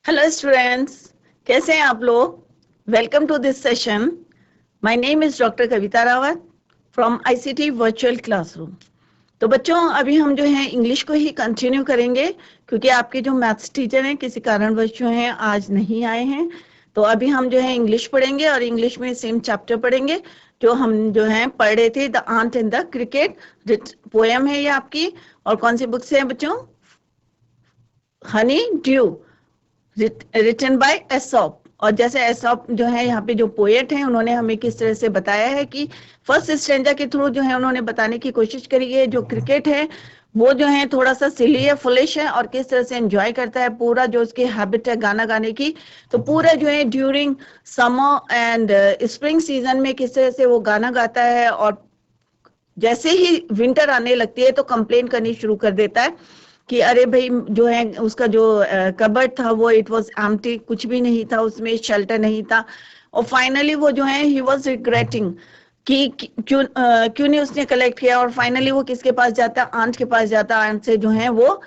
Hello students, कैसे हैं आप लोग। Welcome to this session. My name is doctor Kavita Rawat from ICT virtual classroom. तो बच्चों, अभी हम जो है इंग्लिश को ही कंटिन्यू करेंगे क्योंकि आपके जो मैथ्स टीचर हैं किसी कारणवश जो हैं आज नहीं आए हैं। तो अभी हम जो है इंग्लिश पढ़ेंगे और इंग्लिश में सेम चैप्टर पढ़ेंगे जो हम जो है पढ़ रहे थे, the ant and the cricket. Poem है ये आपकी। और कौन सी बुक से है बच्चों? Honey dew, written by Aesop. और जैसे एसॉप जो है यहाँ पे जो पोएट हैं उन्होंने हमें किस तरह से बताया है कि फर्स्ट स्ट्रेंजर के थ्रू जो है उन्होंने बताने की कोशिश करी है जो क्रिकेट है वो जो है थोड़ा सा सिली है, फुलिश है और किस तरह से एंजॉय करता है पूरा जो उसकी हैबिट है गाना गाने की। तो पूरा जो है during summer and spring season में किस तरह से वो गाना गाता है और जैसे ही विंटर आने लगती है तो कंप्लेन करनी शुरू कर देता है कि अरे भाई जो है उसका जो कबर्ड था वो इट वाज एम्प्टी, कुछ भी नहीं था उसमें, शेल्टर नहीं था। और फाइनली वो जो है ही वाज रिग्रेटिंग कि क्यों नहीं उसने कलेक्ट किया। और फाइनली वो किसके पास जाता है? आंट के पास जाता है। आंट से जो है वो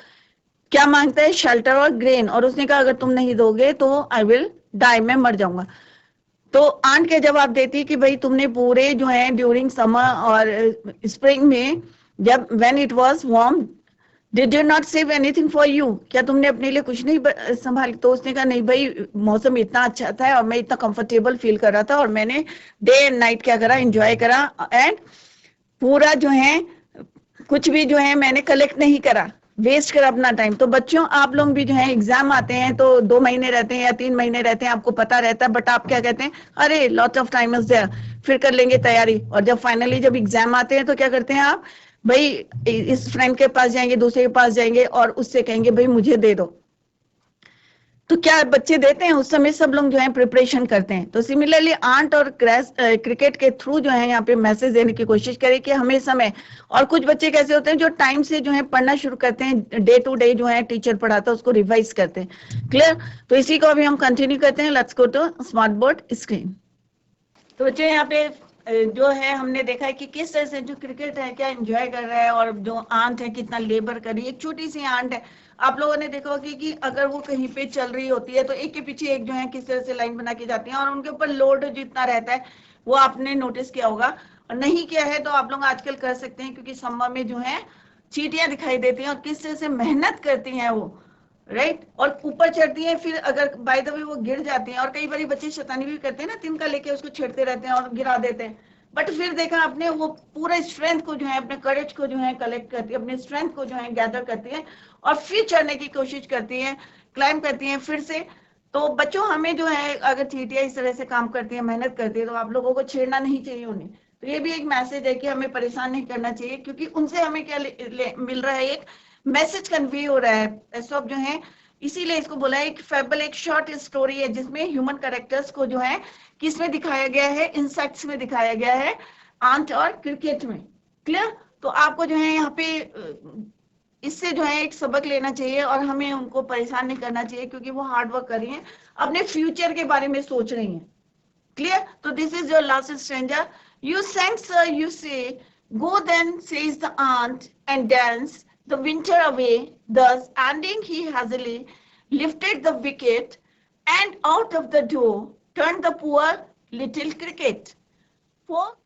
क्या मांगता है? शेल्टर और ग्रेन। और उसने कहा अगर तुम नहीं दोगे तो आई विल डाई, मैं मर जाऊंगा। तो आंट के जवाब देती कि भाई तुमने पूरे जो है ड्यूरिंग समर और स्प्रिंग में जब when it was warm did you not save anything for you, क्या तुमने अपने लिए कुछ नहीं संभाल? तो उसने कहा नहीं भाई, मौसम इतना अच्छा था और मैं इतना कंफर्टेबल फील कर रहा था और मैंने डे एंड नाइट क्या करा, एंजॉय करा एंड पूरा जो है कुछ भी जो है मैंने कलेक्ट नहीं करा, वेस्ट करा अपना टाइम। तो बच्चों आप लोग भी जो है एग्जाम आते हैं तो 2 महीने रहते हैं या 3 महीने रहते हैं, आपको पता रहता है, बट आप क्या कहते हैं? अरे lot of time is there, फिर कर लेंगे तैयारी। और जब फाइनली जब एग्जाम आते हैं तो क्या करते हैं आप? भाई इस फ्रेंड के पास जाएंगे, दूसरे के पास जाएंगे और उससे कहेंगे भाई मुझे दे दो। तो क्या बच्चे देते हैं? उस समय सब लोग जो है प्रिपरेशन करते हैं। तो सिमिलरली आंट और क्रिकेट के थ्रू जो है यहाँ पे मैसेज देने की कोशिश करें कि हमें समय। और कुछ बच्चे कैसे होते हैं जो टाइम से जो है पढ़ना शुरू करते हैं, डे टू डे जो है टीचर पढ़ाता है उसको रिवाइज करते हैं। क्लियर? तो इसी को अभी हम कंटिन्यू करते हैं। Let's go to smart board screen. तो बच्चों यहाँ पे जो है हमने देखा है कि किस तरह से जो क्रिकेट है क्या एंजॉय कर रहा है और जो आंट है कितना लेबर कर रही है। एक छोटी सी आंट है, आप लोगों ने देखा होगा कि अगर वो कहीं पे चल रही होती है तो एक के पीछे एक जो है किस तरह से लाइन बना के जाती है और उनके ऊपर लोड जितना रहता है वो आपने नोटिस किया होगा। और नहीं किया है तो आप लोग आजकल कर सकते हैं क्योंकि समर में जो है चींटियां दिखाई देती हैं और किस तरह से मेहनत करती हैं वो, राइट। और ऊपर चढ़ती है, फिर अगर बाय द वे वो गिर जाती हैं और कई बार बच्चे शैतानी भी करते हैं ना, तिनका लेके उसको छेड़ते रहते हैं और गिरा देते हैं। बट फिर देखा आपने वो पूरे स्ट्रेंथ को जो है, अपने करेज को जो है कलेक्ट करती है, अपने स्ट्रेंथ को जो है गैदर करती है और फिर चढ़ने की कोशिश करती है, क्लाइम करती है फिर से। तो बच्चों हमें जो है अगर चींटियां इस तरह से काम करती है, मेहनत करती है, तो आप लोगों को छेड़ना नहीं चाहिए उन्हें। तो ये भी एक मैसेज है कि हमें परेशान नहीं करना चाहिए क्योंकि उनसे हमें क्या मिल रहा है? एक मैसेज कन्वे हो रहा है। सब जो है इसीलिए इसको बोला है एक फेबल, एक शॉर्ट स्टोरी है जिसमें ह्यूमन कैरेक्टर्स को जो है किसमें दिखाया गया है? इंसेक्ट्स में दिखाया गया है, आंट और क्रिकेट में। क्लियर? तो आपको जो है यहाँ पे इससे जो है एक सबक लेना चाहिए और हमें उनको परेशान नहीं करना चाहिए क्योंकि वो हार्ड वर्क कर रही हैं, अपने फ्यूचर के बारे में सोच रही हैं। क्लियर? तो this is your last stranger. You sent sir, you say go then says the ant and dance the winter away, thus ending he hazily lifted the wicket and out of the door turned the poor little cricket. Folks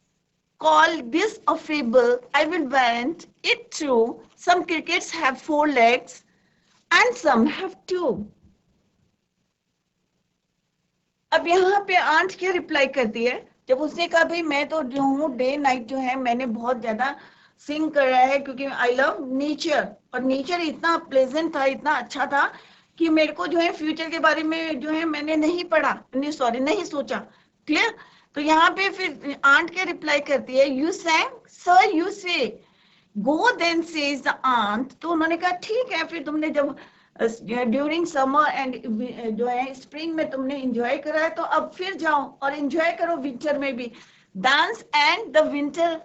call this a fable. I will warrant it true. Some crickets have 4 legs and some have 2. अब यहाँ पे aunt क्या reply करती है? जब उसने कहा भाई मैं तो जो हूँ डे नाइट जो है मैंने बहुत ज्यादा सिंग कर रहा है क्योंकि आई लव नेचर, और नेचर इतना प्लेजेंट था, इतना अच्छा था कि मेरे को जो है फ्यूचर के बारे में जो है मैंने नहीं पढ़ा, नहीं सॉरी नहीं सोचा। क्लियर? तो यहाँ पे फिर आंट क्या रिप्लाई करती है? You सैंग sir, you say go then says the ant. तो उन्होंने कहा ठीक है, फिर तुमने जब ड्यूरिंग समर एंड जो है स्प्रिंग में तुमने एंजॉय करा है तो अब फिर जाओ और एंजॉय करो विंटर में भी, डांस एंड द विंटर।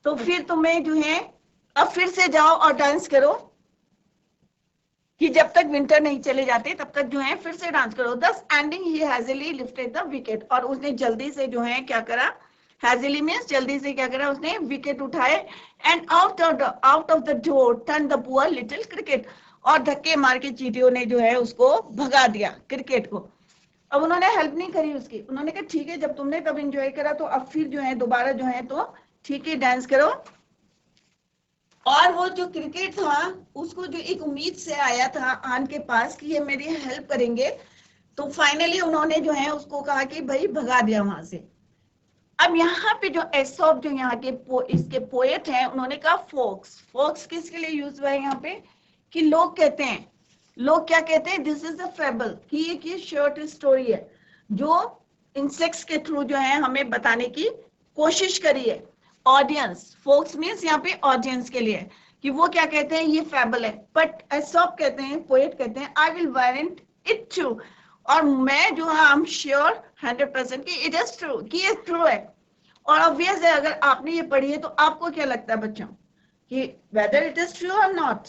तो फिर तुम्हें जो है अब फिर से जाओ और डांस करो कि जब तक विंटर नहीं चले जाते तब तक जो है फिर से डांस करो। दस एंडिंग ही हैजिली लिफ्टेड द विकेट। और उसने जल्दी से जो है क्या करा? हैजिली मीन्स जल्दी से क्या करा? उसने विकेट उठाए and out of the door turn the poor little cricket. और धक्के मार के चींटियों ने जो है उसको भगा दिया क्रिकेट को। अब उन्होंने हेल्प नहीं करी उसकी, उन्होंने कहा ठीक है जब तुमने तब एंजॉय करा तो अब फिर जो है दोबारा जो है तो ठीक है डांस करो। और वो जो क्रिकेट था उसको जो एक उम्मीद से आया था आन के पास कि ये मेरी हेल्प करेंगे, तो फाइनली उन्होंने जो है उसको कहा कि भाई भगा दिया वहां से। अब यहाँ पे जो एसॉप जो यहाँ के इसके पोएट हैं उन्होंने कहा फोक्स। फोक्स किसके लिए यूज हुआ है यहाँ पे कि लोग कहते हैं, लोग क्या कहते हैं, दिस इज अ फेबल, कि ये शॉर्ट स्टोरी है जो इंसेक्ट्स के थ्रू जो है हमें बताने की कोशिश करी है। ऑडियंस, फोक्स मीन्स यहाँ पे ऑडियंस के लिए, कि वो क्या कहते हैं ये फेबल है, बट एसॉप कहते हैं, पोएट कहते हैं I will warrant it true, और मैं जो है आई एम श्योर 100% कि इट इज ट्रू, कि ये ट्रू है। और ऑब्वियस है अगर आपने ये पढ़ी है तो आपको क्या लगता है बच्चों कि वेदर इट इज ट्रू और नॉट,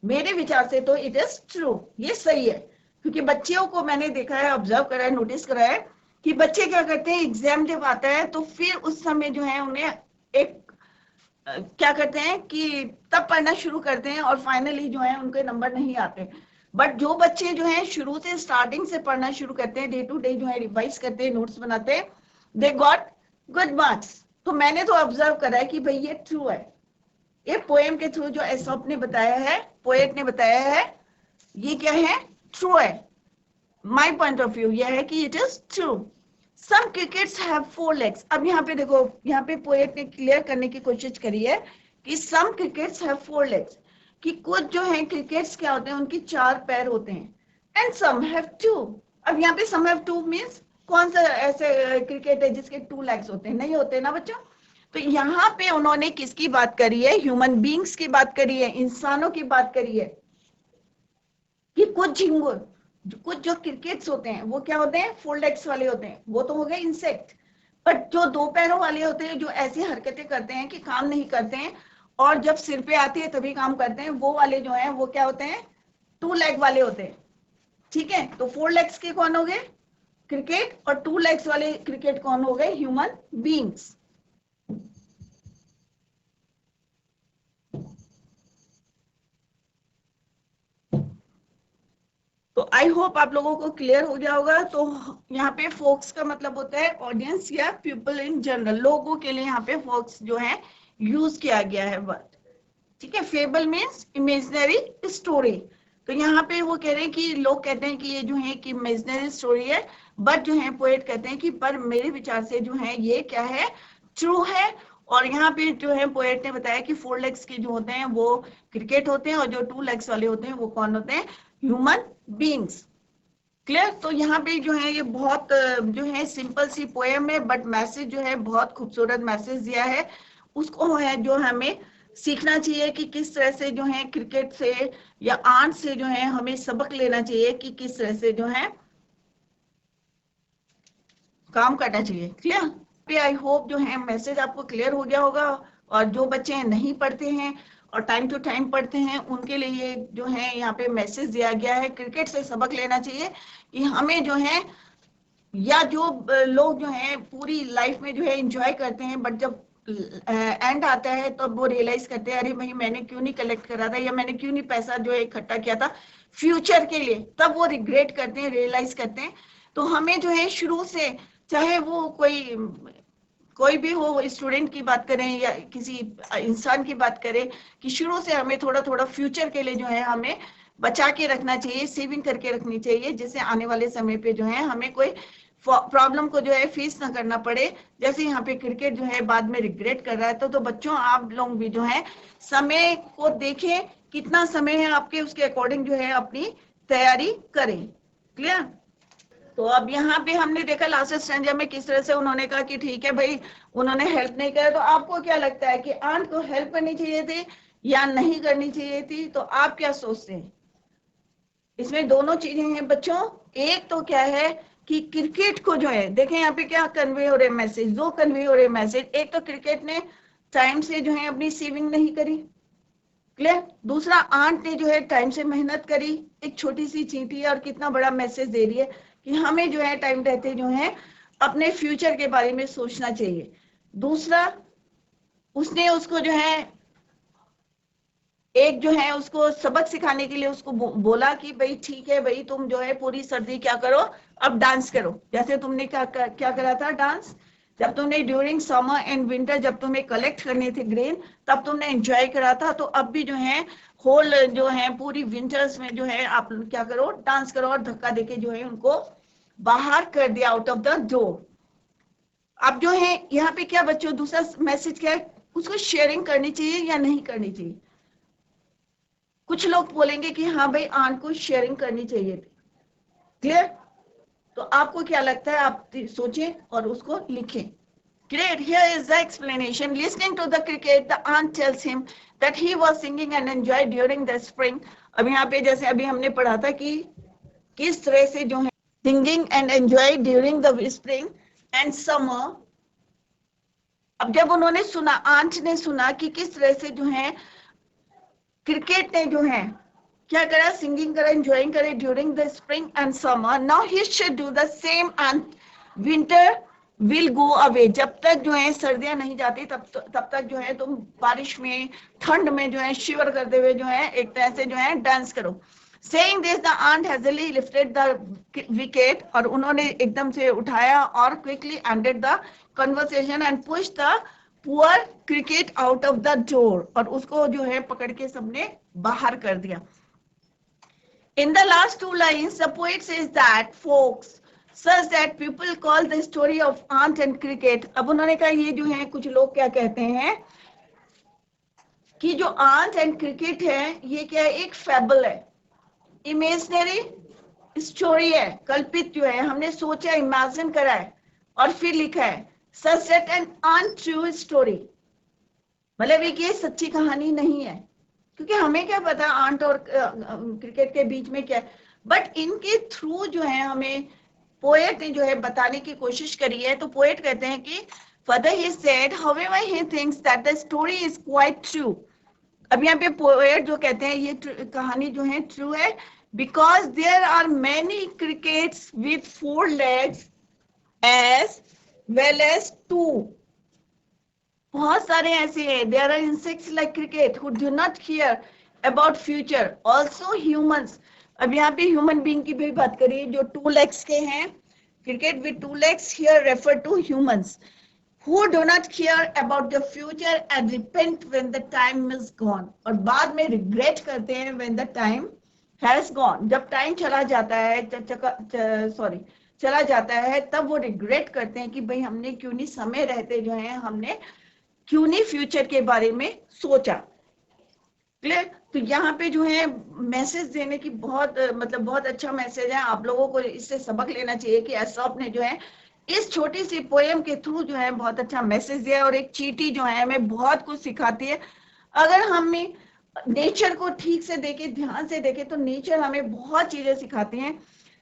मेरे विचार से तो इट इज ट्रू, ये सही है। क्योंकि बच्चों को मैंने देखा है, ऑब्जर्व करा है, नोटिस करा है कि बच्चे क्या करते हैं एग्जाम जब आता है तो फिर उस समय जो है उन्हें एक क्या करते हैं कि तब पढ़ना शुरू करते हैं और फाइनली जो है उनके नंबर नहीं आते। बट जो बच्चे जो है शुरू से स्टार्टिंग से पढ़ना शुरू करते हैं, डे टू डे जो है रिवाइज करते हैं, नोट्स बनाते हैं, दे गॉट गुड मार्क्स। तो मैंने तो ऑब्जर्व करा है कि भाई ये ट्रू है, ये पोएम के थ्रू जो एसॉप ने बताया है, पोएट ने बताया है, ये क्या है, ट्रू है। माय पॉइंट ऑफ व्यू यह है कि it is true. Some crickets have 4 legs। अब यहाँ पे देखो, यहाँ पे पोएट ने क्लियर करने की कोशिश करी है कि सम क्रिकेट्स हैव 4 legs, कि कुछ जो है क्रिकेट्स क्या होते हैं उनकी 4 पैर होते हैं, एंड सम हैव 2। अब यहाँ पे सम हैव 2 मीन्स कौन सा ऐसे क्रिकेट है जिसके 2 legs होते हैं, नहीं होते ना बच्चों। तो यहाँ पे उन्होंने किसकी बात करी है, ह्यूमन बींग्स की बात करी है, इंसानों की बात करी है, कि कुछ झिंगुर, कुछ जो क्रिकेट्स होते हैं वो क्या होते हैं, 4 legs वाले होते हैं, वो तो हो गए इंसेक्ट। बट जो 2 पैरों वाले होते हैं जो ऐसी हरकतें करते हैं कि काम नहीं करते हैं और जब सिर पे आती है तभी काम करते हैं, वो वाले जो हैं वो क्या होते हैं, 2 leg वाले होते हैं। ठीक है, तो 4 legs के कौन हो गए, क्रिकेट, और 2 legs वाले क्रिकेट कौन हो गए, ह्यूमन बींग्स। तो आई होप आप लोगों को क्लियर हो गया होगा। तो यहाँ पे फोक्स का मतलब होता है ऑडियंस या पीपल इन जनरल, लोगों के लिए यहाँ पे फोक्स जो है यूज किया गया है वर्ड। ठीक है, फेबल मीन्स इमेजिनरी स्टोरी। तो यहाँ पे वो कह रहे हैं कि लोग कहते हैं कि ये जो है कि इमेजिनरी स्टोरी है, बट जो है पोएट कहते हैं कि पर मेरे विचार से जो है ये क्या है, ट्रू है। और यहाँ पे जो है पोएट ने बताया कि 4 legs के जो होते हैं वो क्रिकेट होते हैं और जो 2 legs वाले होते हैं वो कौन होते हैं, ह्यूमन बींग्स। क्लियर। तो यहाँ पे जो है ये बहुत जो है सिंपल सी पोएम है, बट मैसेज जो है बहुत खूबसूरत मैसेज दिया है। उसको है जो हमें सीखना चाहिए कि किस तरह से जो है क्रिकेट से या आर्ट से जो है हमें सबक लेना चाहिए कि किस तरह से जो है काम करना चाहिए। क्लियर। आई होप जो है मैसेज आपको क्लियर हो गया होगा। और जो बच्चे नहीं पढ़ते हैं और टाइम टू टाइम पढ़ते हैं उनके लिए जो है यहाँ पे मैसेज दिया गया है, क्रिकेट से सबक लेना चाहिए कि हमें जो है, या जो लोग जो है पूरी लाइफ में जो है एंजॉय करते हैं बट जब एंड आता है तो वो रियलाइज करते हैं अरे भाई मैंने क्यों नहीं कलेक्ट करा था या मैंने क्यों नहीं पैसा जो है इकट्ठा किया था फ्यूचर के लिए, तब वो रिग्रेट करते हैं, रियलाइज करते हैं। तो हमें जो है शुरू से, चाहे वो कोई भी हो, स्टूडेंट की बात करें या किसी इंसान की बात करें, कि शुरू से हमें थोड़ा थोड़ा फ्यूचर के लिए जो है हमें बचा के रखना चाहिए, सेविंग करके रखनी चाहिए, जिससे आने वाले समय पे जो है हमें कोई प्रॉब्लम को जो है फेस ना करना पड़े। जैसे यहाँ पे क्रिकेट जो है बाद में रिग्रेट कर रहा है, तो बच्चों आप लोग भी जो है समय को देखें, कितना समय है आपके, उसके अकॉर्डिंग जो है अपनी तैयारी करें। क्लियर। तो अब यहाँ पे हमने देखा लास्ट स्टैंजा में किस तरह से उन्होंने कहा कि ठीक है भाई उन्होंने हेल्प नहीं करा। तो आपको क्या लगता है कि आंट को हेल्प करनी चाहिए थी या नहीं करनी चाहिए थी, तो आप क्या सोचते हैं? इसमें दोनों चीजें हैं बच्चों। एक तो क्या है कि क्रिकेट को जो है, देखें यहाँ पे क्या कन्वे हो रहे मैसेज, दो कन्वे हो रहे मैसेज। एक तो क्रिकेट ने टाइम से जो है अपनी सेविंग नहीं करी, क्लियर। दूसरा आंट ने जो है टाइम से मेहनत करी, एक छोटी सी चींटी है और कितना बड़ा मैसेज दे रही है कि हमें जो है टाइम रहते जो है अपने फ्यूचर के बारे में सोचना चाहिए। दूसरा, उसने उसको जो है एक जो है उसको सबक सिखाने के लिए उसको बोला कि भाई ठीक है भाई, तुम जो है पूरी सर्दी क्या करो, अब डांस करो। जैसे तुमने क्या करा था डांस, जब तुमने ड्यूरिंग समर एंड विंटर जब तुम्हें कलेक्ट करने थे ग्रेन, तब तुमने एंजॉय करा था। तो अब भी जो है होल जो है पूरी विंटर्स में जो है आप क्या करो, डांस करो और धक्का देके जो है उनको बाहर कर दिया आउट ऑफ द डोर। अब जो है यहाँ पे क्या बच्चों दूसरा मैसेज क्या है, उसको शेयरिंग करनी चाहिए या नहीं करनी चाहिए। कुछ लोग बोलेंगे कि हाँ भाई आंट को शेयरिंग करनी चाहिए थी। क्लियर? तो आपको क्या लगता है, आप सोचें और उसको लिखें। Great, here is the explanation. Listening to the cricket, the aunt tells him that he was singing and enjoyed during the spring. अब यहाँ पे जैसे अभी हमने पढ़ा था कि किस तरह से जो है singing and enjoy during the spring and summer. अब जब उन्होंने सुना, आंट ने सुना कि किस तरह से जो है क्रिकेट ने जो है क्या करा, सिंगिंग करा, एंजॉइंग करे during the spring and summer, now he should do the same and winter will go away. जब तक जो है सर्दियां नहीं जाती तब तक जो है तुम बारिश में ठंड में जो है शिवर करते हुए जो है एक तरह से जो है डांस करो। Saying this, the aunt hastily lifted the wicket और उन्होंने एकदम से उठाया और quickly ended the conversation and pushed the poor cricket out of the door और उसको जो है पकड़ के सबने बाहर कर दिया। In the last two lines, the poet says that folks such that people call the story of ant and cricket. अब उन्होंने कहा ये जो है कुछ लोग क्या कहते हैं कि जो ant and cricket है ये क्या है, एक fable है, इमेजिनरी स्टोरी है, कल्पित जो है हमने सोचा, इमेजिन करा है और फिर लिखा है। Such that an untrue story, मतलब ये सच्ची कहानी नहीं है, क्योंकि हमें क्या पता आंट और क्रिकेट के बीच में क्या है। बट इनके थ्रू जो है हमें पोएट ने जो है बताने की कोशिश करी है। तो पोएट कहते हैं कि further he said however he thinks that the story is quite true. अब यहाँ पे पोएट जो कहते हैं ये कहानी जो है ट्रू है, because there are many crickets with 4 legs as well as 2. बहुत सारे ऐसे हैं, there are insects like cricket who do not care about future, also humans. अब यहाँ पे human being की भी बात करिए जो 2 legs के हैं, cricket with 2 legs here refer to humans who do not care about the future and repent when the time is gone. और बाद में regret करते हैं when the time has gone, जब टाइम चला जाता है, चला जाता है तब वो रिग्रेट करते हैं कि भाई हमने क्यों नहीं समय रहते जो है हमने क्यों नहीं फ्यूचर के बारे में सोचा। क्लियर? तो यहाँ पे जो है मैसेज देने की बहुत अच्छा मैसेज है। आप लोगों को इससे सबक लेना चाहिए कि एसॉप ने जो है इस छोटी सी पोएम के थ्रू जो है बहुत अच्छा मैसेज दिया, और एक चींटी जो है हमें बहुत कुछ सिखाती है। अगर हमें नेचर को ठीक से देखे, ध्यान से देखे, तो नेचर हमें बहुत चीजें सिखाती हैं।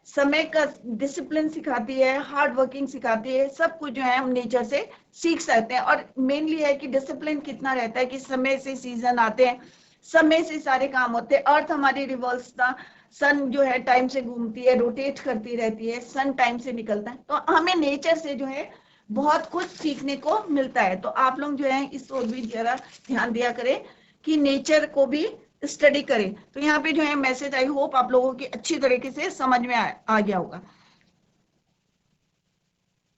समय का डिसिप्लिन सिखाती है, हार्ड वर्किंग सिखाती है, सब कुछ जो है हम नेचर से सीख सकते हैं। और मेनली है कि डिसिप्लिन कितना रहता है कि समय से सीजन आते हैं, समय से सारे काम होते हैं। अर्थ हमारी रिवॉल्व्स था, सन जो है टाइम से घूमती है, रोटेट करती रहती है, सन टाइम से निकलता है। तो हमें नेचर से जो है बहुत कुछ सीखने को मिलता है। तो आप लोग जो है इस ओर भी जरा ध्यान दिया करें कि नेचर को भी स्टडी करें। तो यहाँ पे जो है मैसेज आई होप आप लोगों की अच्छी तरीके से समझ में आ गया होगा।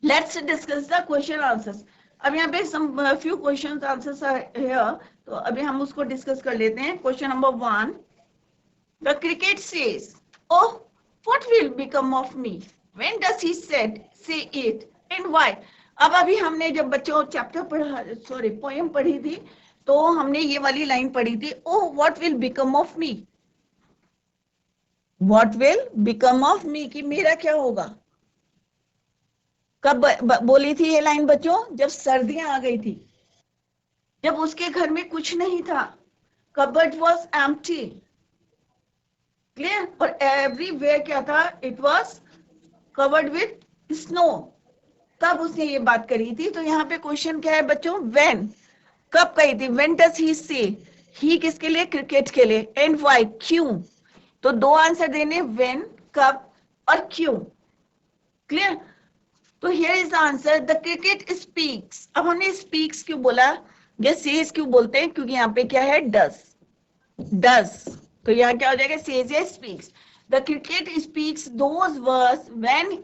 Let's discuss the question answers. अब यहाँ पे सम फ्यू क्वेश्चन आंसर्स है, तो अभी हम उसको डिस्कस कर लेते हैं। Question number 1, the cricket says oh what will become of me, when does he said से इट एंड व्हाई। अब अभी हमने जब बच्चों चैप्टर पढ़ा, पोएम पढ़ी थी, तो हमने ये वाली लाइन पढ़ी थी, oh what will become of me, what will become of me, कि मेरा क्या होगा। कब बोली थी ये लाइन बच्चों? जब सर्दियां आ गई थी, जब उसके घर में कुछ नहीं था, कबर्ड वाज एम्प्टी। क्लियर? और एवरीवेयर क्या था, it was covered with snow. तब उसने ये बात करी थी। तो यहाँ पे क्वेश्चन क्या है बच्चों, व्हेन, कब कही थी। व्हेन डज ही से, ही किसके लिए, क्रिकेट के लिए, एंड व्हाई, क्यों। तो 2 आंसर देने, व्हेन, कब और क्यों। क्लियर? तो here is the answer, the cricket speaks. अब हमने स्पीक्स क्यों बोला या सेज क्यों बोलते हैं, क्योंकि यहाँ पे क्या है, डज। डज, तो यहाँ क्या हो जाएगा, सेज या speaks. The cricket speaks those words when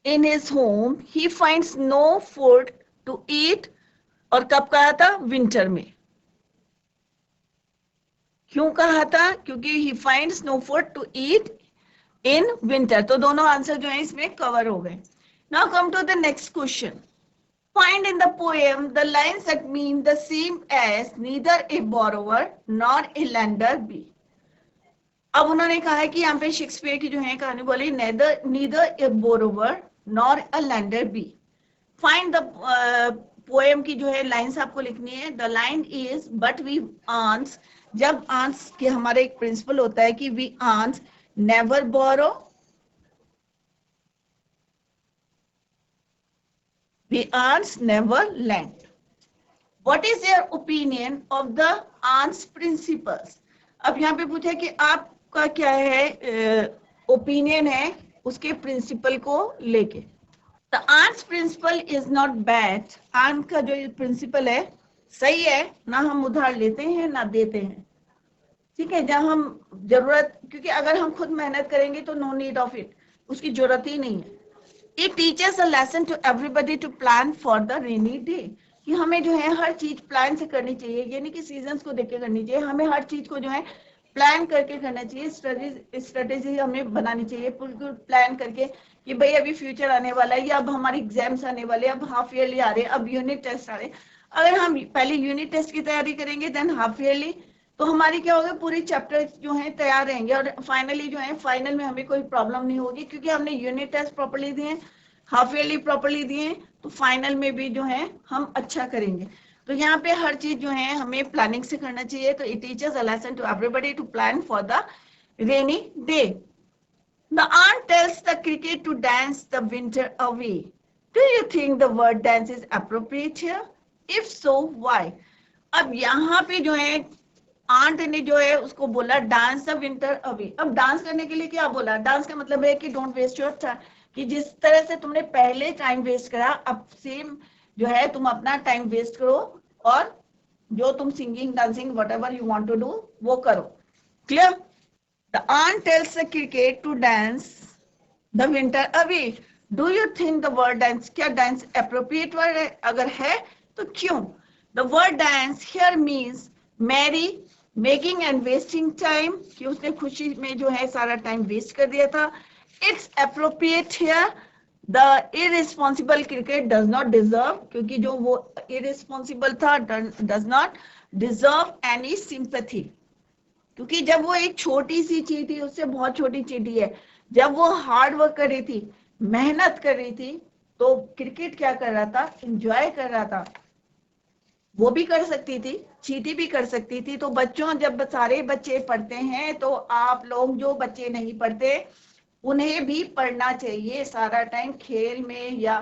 in his home he finds no food to eat. और कब कहा था, विंटर में। क्यों कहा था, क्योंकि he finds no food to eat in winter. तो दोनों आंसर जो है इसमें कवर हो गए। Now come to the next question. Find in the poem the lines that mean the same as neither a borrower nor a lender be. अब उन्होंने कहा है कि यहाँ पे शेक्सपियर की जो है कहानी बोली, neither a borrower nor a lender be. Find the poem की जो है लाइंस आपको लिखनी है। The line is but we ants, जब आंस के हमारे एक प्रिंसिपल होता है कि we ants never borrow, we ants never lend. What is your opinion of the ants principles? अब यहाँ पे पूछा कि आपका क्या है ओपिनियन है उसके प्रिंसिपल को लेके। The ants principle is not bad. Ants का जो प्रिंसिपल है सही है, ना हम उधार लेते हैं ना देते हैं, ठीक है। जहां हम जरूरत, क्योंकि अगर हम खुद मेहनत करेंगे तो नो नीड ऑफ इट, उसकी जरूरत ही नहीं है। It teaches a lesson to everybody to plan for the rainy day, कि हमें जो है हर चीज प्लान से करनी चाहिए, यानी कि सीजन्स को देख के करनी चाहिए। हमें हर चीज को जो है प्लान करके करना चाहिए। स्ट्रेटेजी हमें बनानी चाहिए, बिल्कुल प्लान करके कि भाई अभी फ्यूचर आने वाला है, या अब हमारे एग्जाम्स आने वाले, अब हाफ ईयरली आ रहे हैं, अब यूनिट टेस्ट आ रहे हैं। अगर हम पहले यूनिट टेस्ट की तैयारी करेंगे देन हाफ ईयरली, तो हमारी क्या होगा, पूरी चैप्टर जो है तैयार रहेंगे, और फाइनली जो है फाइनल में हमें कोई प्रॉब्लम नहीं होगी, क्योंकि हमने यूनिट टेस्ट प्रॉपर्ली दिए, हाफ ईयरली प्रॉपर्ली दिए, तो फाइनल में भी जो है हम अच्छा करेंगे। तो यहाँ पे हर चीज जो है हमें प्लानिंग से करना चाहिए। तो it teachers a lesson to everybody to plan for the rainy day. The aunt tells the cricket to dance the winter away. Do you think the word dance is appropriate here? If so, why? अब यहाँ पे जो है aunt ने जो है उसको बोला डांस द विंटर अवे। अब डांस करने के लिए क्या बोला, डांस का मतलब है कि डोंट वेस्ट योर टाइम, कि जिस तरह से तुमने पहले टाइम वेस्ट करा, अब सेम जो है तुम अपना टाइम वेस्ट करो, और जो तुम singing dancing whatever you want to do वो करो। Clear? The aunt tells the cricket to dance the winter away. Do you think the word dance, क्या dance appropriate word है? अगर है तो क्यों? The word dance here means marry, making and wasting time, कि उसने खुशी में जो है सारा टाइम वेस्ट कर दिया था। It's appropriate here. The irresponsible cricket does not deserve, क्योंकि जो वो irresponsible था does not deserve any sympathy, क्योंकि जब वो एक छोटी सी चींटी, उससे बहुत छोटी चींटी है, जब वो हार्ड वर्क कर रही थी, मेहनत कर रही थी, तो क्रिकेट क्या कर रहा था, एंजॉय कर रहा था। वो भी कर सकती थी, चींटी भी कर सकती थी। तो बच्चों, जब सारे बच्चे पढ़ते हैं, तो आप लोग जो बच्चे नहीं पढ़ते उन्हें भी पढ़ना चाहिए। सारा टाइम खेल में या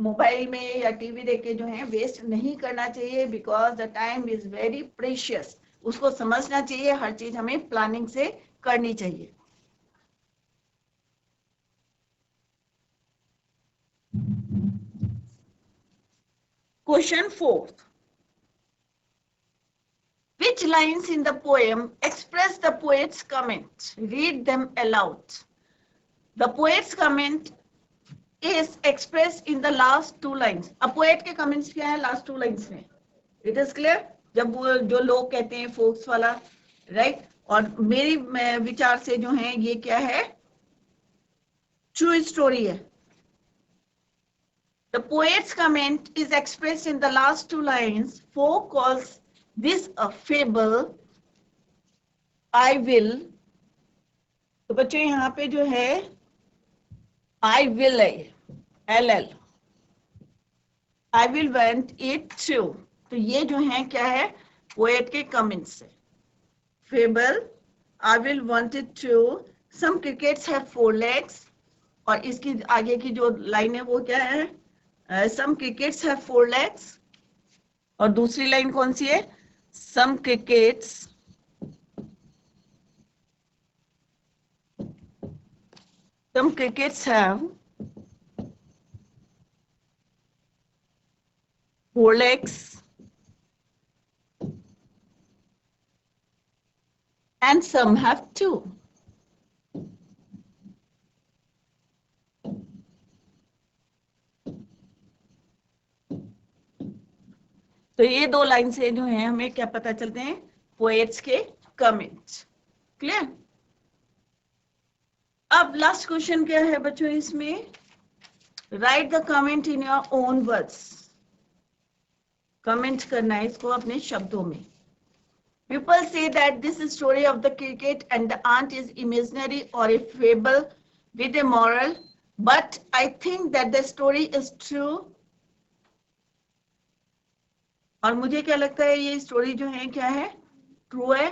मोबाइल में या टीवी देख के जो है वेस्ट नहीं करना चाहिए, because the time is very precious. उसको समझना चाहिए, हर चीज हमें प्लानिंग से करनी चाहिए। Question 4, which lines in the poem express the poet's comment? Read them aloud. The poet's comment is expressed in the last two lines. अब poet के comments क्या है last two lines में? It is clear? जब वो जो लोग कहते हैं फोक्स वाला, राइट? और मेरी विचार से जो है ये क्या है, ट्रू स्टोरी है। The poet's comment is expressed in the last two lines. Folk calls this a fable. I will. तो बच्चों यहाँ पे जो है I will है, LL. I will want it too. तो ये जो है क्या है, पोएट के कमेंट्स से। Fable, I will want it too. Some crickets have four legs. और इसकी आगे की जो लाइन है वो क्या है, some crickets have four legs. और दूसरी लाइन कौन सी है, some crickets have four legs and some have two. तो ये दो लाइन से जो है हमें क्या पता चलते हैं, पोएट्स के कमेंट्स। क्लियर? अब लास्ट क्वेश्चन क्या है बच्चों इसमें, right the comment in your own words. Comment करना है इसको अपने शब्दों में। People say that this story of the cricket and the ant is imaginary or a fable with a moral, but I think that the story is true. और मुझे क्या लगता है ये स्टोरी जो है क्या है, ट्रू है।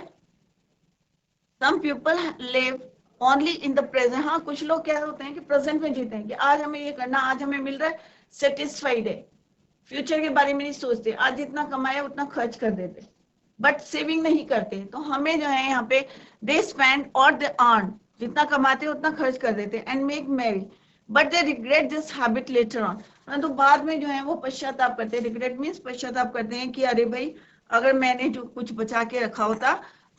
Some people live only in the present. हाँ, कुछ लोग क्या होते हैं कि प्रेजेंट में जीते हैं कि आज हमें ये करना, आज हमें मिल रहा है, सेटिस्फाइड है, फ्यूचर के बारे में नहीं सोचते, आज जितना कमाया उतना खर्च कर देते, बट सेविंग नहीं करते। तो हमें जो है यहाँ पे दे स्पेंड और दे अर्न, जितना कमाते उतना खर्च कर देते and make merry, but they regret this habit later on. परंतु बाद में जो है वो पश्चाताप करते हैं। रिग्रेट मीन्स पश्चाताप करते हैं कि अरे भाई अगर मैंने जो कुछ बचा के रखा होता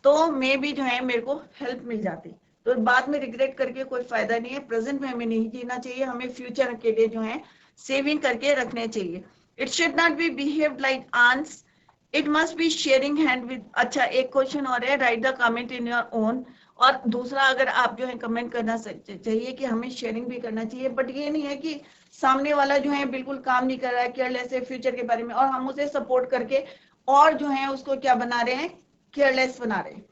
तो मे भी जो है मेरे को हेल्प मिल जाती। तो बाद में रिग्रेट करके कोई फायदा नहीं है। प्रेजेंट में हमें नहीं जीना चाहिए, हमें फ्यूचर के लिए जो है सेविंग करके रखने चाहिए। It should not be behave like ants, it must be sharing hand with. अच्छा, एक क्वेश्चन और है, write the comment in your own. और दूसरा, अगर आप जो है कमेंट करना चाहिए कि हमें शेयरिंग भी करना चाहिए, बट ये नहीं है कि सामने वाला जो है बिल्कुल काम नहीं कर रहा है, केयरलेस है फ्यूचर के बारे में, और हम उसे सपोर्ट करके और जो है उसको क्या बना रहे हैं, केयरलेस बना रहे हैं,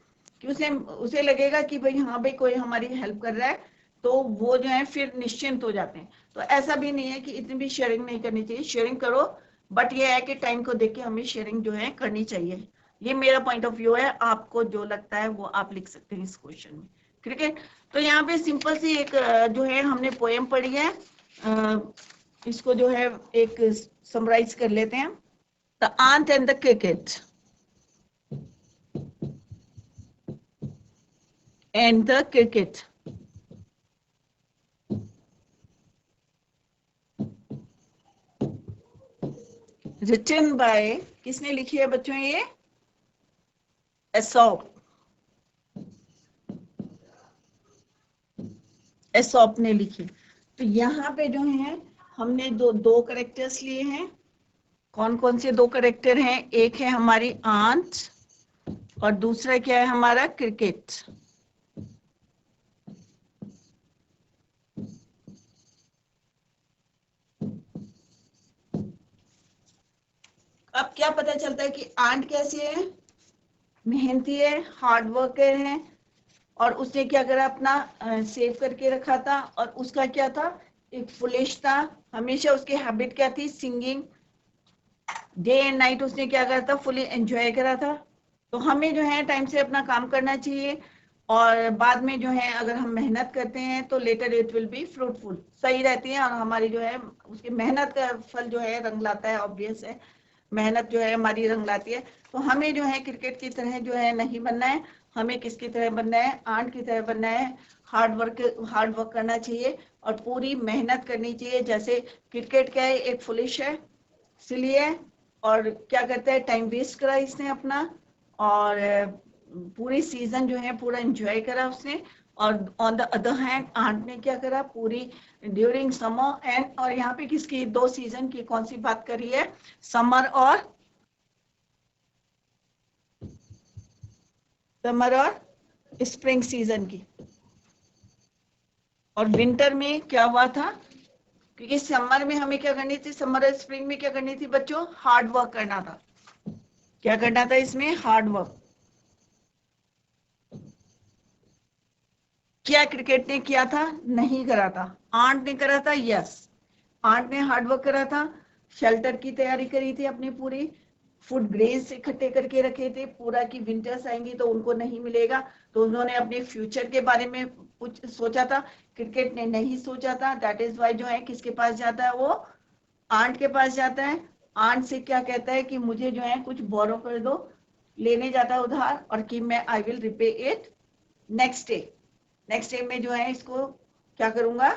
कि उसे लगेगा कि भाई हाँ भाई कोई हमारी हेल्प कर रहा है, तो वो जो है फिर निश्चिंत हो जाते हैं। तो ऐसा भी नहीं है कि इतनी भी शेयरिंग नहीं करनी चाहिए, शेयरिंग करो, बट ये है कि टाइम को देख के हमें शेयरिंग जो है करनी चाहिए। ये मेरा पॉइंट ऑफ व्यू है, आपको जो लगता है वो आप लिख सकते हैं इस क्वेश्चन में। ठीक है, तो यहाँ पे सिंपल सी एक जो है हमने पोएम पढ़ी है, इसको जो है एक समराइज कर लेते हैं। The ant and the cricket and the cricket. Written by, किसने लिखी है बच्चों ये, एसॉप। एसॉप ने लिखी। तो यहाँ पे जो है हमने दो करेक्टर्स लिए हैं। कौन कौन से दो करेक्टर हैं, एक है हमारी आंट और दूसरा क्या है हमारा क्रिकेट। अब क्या पता चलता है कि आंट कैसी है, मेहनती है, हार्ड वर्कर है, और उसने क्या करा, अपना सेव करके रखा था, और उसका क्या था, एक फुलिश था, हमेशा उसकी हैबिट क्या थी, सिंगिंग, डे एंड नाइट उसने क्या करा था, फुली एंजॉय करा था। तो हमें जो है टाइम से अपना काम करना चाहिए, और बाद में जो है अगर हम मेहनत करते हैं तो later it will be fruitful, सही रहती है, और हमारी जो है उसकी मेहनत का फल जो है रंग लाता है, ऑब्वियस है, मेहनत जो है हमारी रंग लाती है। तो हमें जो है क्रिकेट की तरह जो है नहीं बनना है, हमें किसकी तरह बनना है, आंट की तरह बनना है। हार्ड वर्क करना चाहिए और पूरी मेहनत करनी चाहिए। जैसे क्रिकेट क्या है, एक फुलिश है, इसलिए, और क्या कहते हैं, टाइम वेस्ट करा इसने अपना, और पूरी सीजन जो है पूरा एंजॉय करा उसने। और on the other hand ant ने क्या करा, पूरी ड्यूरिंग समर एंड, और यहाँ पे किसकी, दो सीजन की कौन सी बात करी है, समर और स्प्रिंग सीजन की। और विंटर में क्या हुआ था, क्योंकि समर में हमें क्या करनी थी, समर और स्प्रिंग में क्या करनी थी बच्चों, हार्ड वर्क करना था। क्या करना था इसमें, हार्ड वर्क। क्या क्रिकेट ने किया था, नहीं करा था। आंट ने करा था, यस, आंट ने हार्ड वर्क करा था, शेल्टर की तैयारी करी थी अपनी पूरी, फूड ग्रेन्स इकट्ठे करके रखे थे, पूरा की विंटर्स आएंगी तो उनको नहीं मिलेगा, तो उन्होंने अपने फ्यूचर के बारे में कुछ सोचा था। क्रिकेट ने नहीं सोचा था, दैट इज वाई जो है किसके पास जाता है, वो आंट के पास जाता है। आंट से क्या कहता है कि मुझे जो है कुछ बोरो कर दो, लेने जाता है उधार, और कि मैं I will repay it next day. Next day में जो है इसको क्या करूंगा,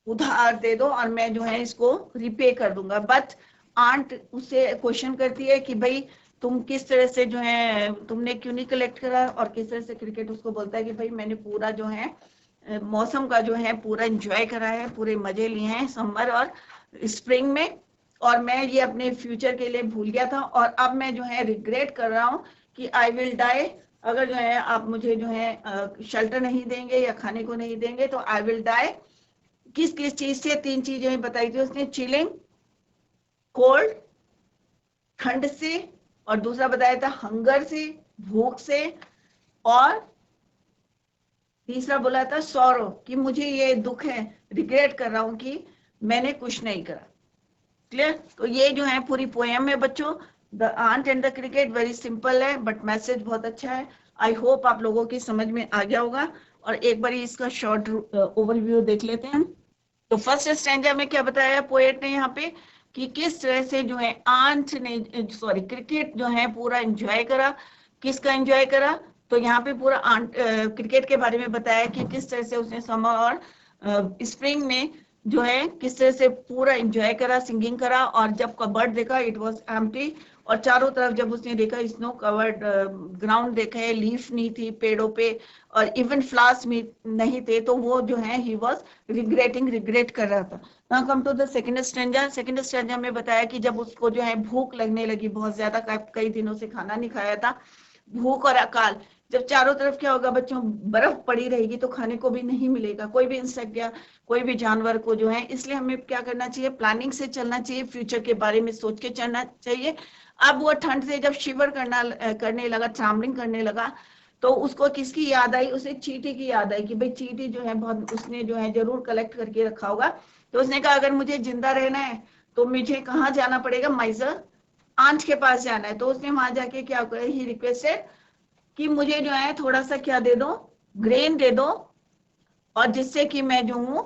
उधार दे दो और मैं जो है इसको रिपे कर दूंगा। बट आंट उससे क्वेश्चन करती है कि भाई तुम किस तरह से जो है तुमने क्यों नहीं कलेक्ट करा, और किस तरह से क्रिकेट उसको बोलता है कि भाई मैंने पूरा जो है मौसम का जो है पूरा एंजॉय करा है, पूरे मजे लिए हैं समर और स्प्रिंग में, और मैं ये अपने फ्यूचर के लिए भूल गया था, और अब मैं जो है रिग्रेट कर रहा हूँ कि आई विल डाई, अगर जो है आप मुझे जो है शेल्टर नहीं देंगे या खाने को नहीं देंगे तो आई विल डाई। किस किस चीज से? 3 चीजें बताई थी उसने, चिलिंग, कोल्ड, ठंड से, और दूसरा बताया था हंगर से, भूख से, और तीसरा बोला था सौरो, कि मुझे ये दुख है, रिग्रेट कर रहा हूं कि मैंने कुछ नहीं करा। क्लियर? तो ये जो है पूरी पोएम है बच्चों, the ant and the cricket. Very simple है बट मैसेज बहुत अच्छा है। आई होप आप लोगों की समझ में आ गया होगा। और एक बार इसका शॉर्ट ओवरव्यू देख लेते हैं। तो फर्स्ट स्टैंजा में क्या बताया पोएट ने यहाँ पे, कि किस तरह से जो है आंट ने, सॉरी, क्रिकेट जो है पूरा एंजॉय करा। किसका एंजॉय करा? तो यहाँ पे पूरा क्रिकेट के बारे में बताया कि किस तरह से उसने समर और स्प्रिंग में जो है किस तरह से पूरा एंजॉय करा, सिंगिंग करा। और जब कबर्ड देखा इट वाज एम्प्टी, और चारों तरफ जब उसने देखा स्नो कवर्ड ग्राउंड देखा है, लीफ नहीं थी पेड़ों पे, और इवन फ्लावर्स भी नहीं थे, तो वो जो है ही वाज रिग्रेट कर रहा था। Now come to the second stanza. Second stanza में बताया कि जब उसको जो है भूख लगने लगी बहुत ज्यादा, कई दिनों से खाना नहीं खाया था, भूख और अकाल, जब चारों तरफ क्या होगा बच्चों, बर्फ पड़ी रहेगी तो खाने को भी नहीं मिलेगा, कोई भी इंसेक्ट या कोई भी जानवर को जो है। इसलिए हमें क्या करना चाहिए? प्लानिंग से चलना चाहिए, फ्यूचर के बारे में सोच के चलना चाहिए। अब वो ठंड से जब शिवर करने लगा, ट्रैम्बलिंग करने लगा, तो उसको किसकी याद आई? उसे चींटी की याद आई कि भाई चींटी जो है बहुत, उसने जो है जरूर कलेक्ट करके रखा होगा। तो उसने कहा अगर मुझे जिंदा रहना है तो मुझे कहाँ जाना पड़ेगा? माइजर आंट के पास जाना है। तो उसने वहां जाके क्या किया? ही रिक्वेस्टेड कि मुझे जो है थोड़ा सा क्या दे दो, ग्रेन दे दो, और जिससे कि मैं जो हूँ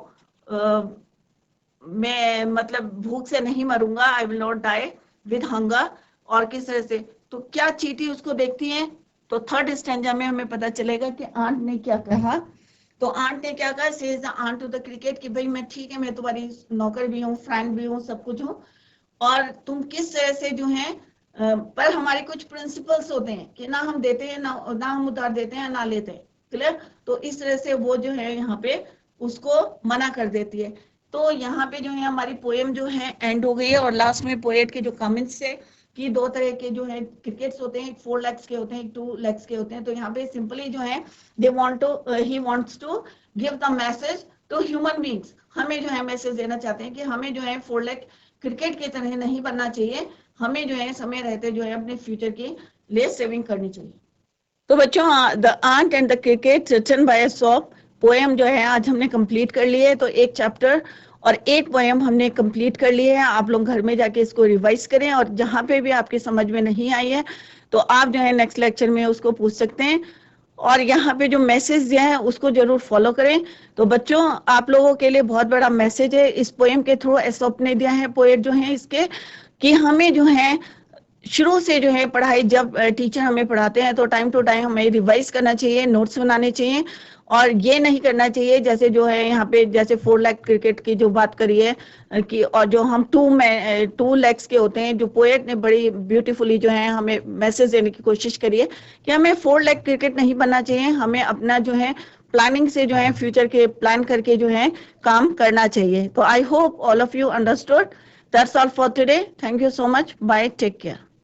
मैं मतलब भूख से नहीं मरूंगा, I will not die with hunger. और किस तरह से, तो क्या चींटी उसको देखती है? तो थर्ड स्टैंजा में हमें पता चलेगा कि आंट ने क्या कहा। तो आंट ने क्या कहा? Says the ant to the cricket, कि भाई मैं ठीक है, मैं तुम्हारी नौकर भी हूँ, फ्रेंड भी हूँ, सब कुछ हूँ, और तुम किस तरह से जो है पर हमारे कुछ प्रिंसिपल्स होते हैं कि ना हम देते हैं, ना हम उधार देते हैं, ना लेते हैं। क्लियर? तो इस तरह से वो जो है यहाँ पे उसको मना कर देती है। तो यहाँ पे जो है हमारी पोएम जो है एंड हो गई है। और लास्ट में पोएट के जो कमेंट्स है कि 2 तरह के जो है क्रिकेट्स होते हैं, एक 4 लेग्स के होते हैं, एक 2 लेग्स के होते हैं। तो यहाँ पे सिंपली जो है they want to, he wants to give the message to human beings. हमें जो है मैसेज देना चाहते हैं कि हमें जो है 4 लेग क्रिकेट की तरह नहीं बनना चाहिए, हमें जो है समय रहते जो है अपने फ्यूचर के लिए सेविंग करनी चाहिए। तो बच्चों, the ant and the cricket written by Aesop poem जो है आज हमने कंप्लीट कर ली है। तो एक चैप्टर और एक पोएम हमने कंप्लीट कर ली है। आप लोग घर में जाके इसको रिवाइज करें, और जहां पे भी आपकी समझ में नहीं आई है तो आप जो है नेक्स्ट लेक्चर में उसको पूछ सकते हैं। और यहाँ पे जो मैसेज दिया है उसको जरूर फॉलो करें। तो बच्चों, आप लोगों के लिए बहुत बड़ा मैसेज है इस पोएम के थ्रू एसॉप ने दिया है, पोएट जो है इसके, कि हमें जो है शुरू से जो है पढ़ाई, जब टीचर हमें पढ़ाते हैं तो टाइम टू टाइम हमें रिवाइज करना चाहिए, नोट्स बनाने चाहिए। और ये नहीं करना चाहिए जैसे जो है यहाँ पे जैसे 4 लाख क्रिकेट की जो बात करी है कि, और जो हम 2 लैक्स के होते हैं, जो पोएट ने बड़ी ब्यूटीफुली जो है हमें मैसेज देने की कोशिश करी है कि हमें 4 लाख क्रिकेट नहीं बनना चाहिए, हमें अपना जो है प्लानिंग से जो है फ्यूचर के प्लान करके जो है काम करना चाहिए। तो I hope all of you understood. That's all for today. Thank you so much. Bye, take care.